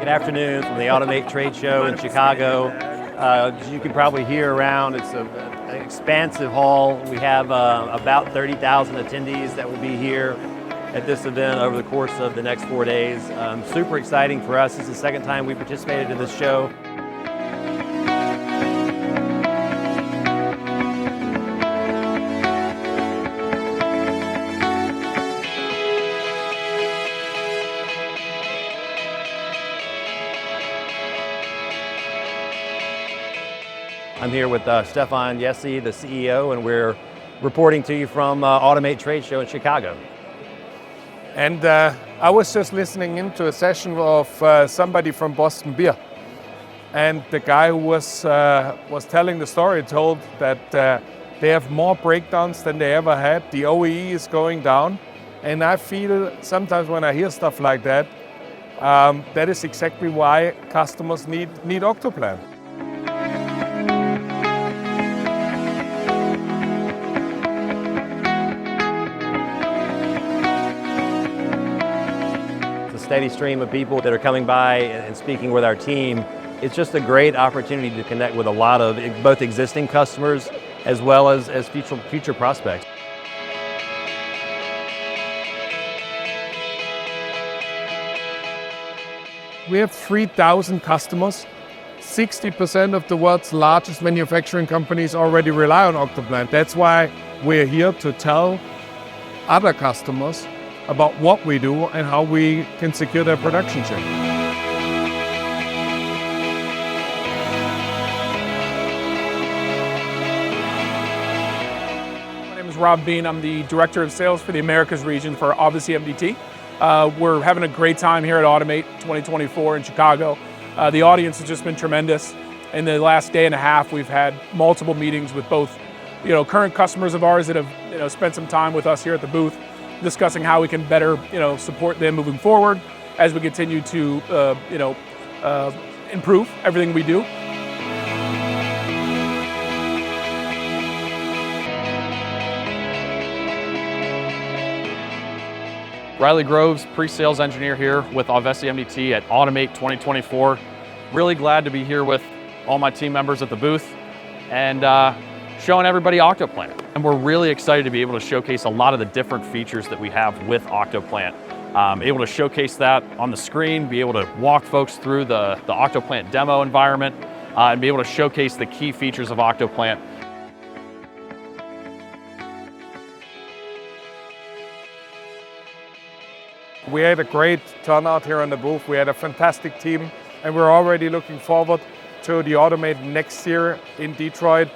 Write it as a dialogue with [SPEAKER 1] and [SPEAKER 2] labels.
[SPEAKER 1] Good afternoon from the Automate Trade Show in Chicago. As you can probably hear around, it's an expansive hall. We have about 30,000 attendees that will be here at this event over the course of the next 4 days. Super exciting for us. This is the second time we participated in this show. I'm here with Stefan Jesse, the CEO, and we're reporting to you from Automate Trade Show in Chicago.
[SPEAKER 2] And I was just listening into a session of somebody from Boston Beer. And the guy who was telling the story told that they have more breakdowns than they ever had. The OEE is going down. And I feel sometimes when I hear stuff like that, that is exactly why customers need Octoplant.
[SPEAKER 1] Steady stream of people that are coming by and speaking with our team. It's just a great opportunity to connect with a lot of both existing customers as well as future prospects.
[SPEAKER 2] We have 3,000 customers. 60% of the world's largest manufacturing companies already rely on Octoplant. That's why we're here to tell other customers about what we do and how we can secure their production chain.
[SPEAKER 3] My name is Rob Bean. I'm the Director of Sales for the Americas region for obviously AMDT. We're having a great time here at Automate 2024 in Chicago. The audience has just been tremendous. In the last day and a half, we've had multiple meetings with both current customers of ours that have spent some time with us here at the booth, discussing how we can better support them moving forward as we continue to improve everything we do.
[SPEAKER 4] Riley Groves, pre-sales engineer here with obviously AMDT at Automate 2024. Really glad to be here with all my team members at the booth and showing everybody Octoplant. And we're really excited to be able to showcase a lot of the different features that we have with Octoplant. Able to showcase that on the screen, be able to walk folks through the Octoplant demo environment, and be able to showcase the key features of Octoplant.
[SPEAKER 2] We had a great turnout here on the booth. We had a fantastic team, and we're already looking forward to the Automate next year in Detroit.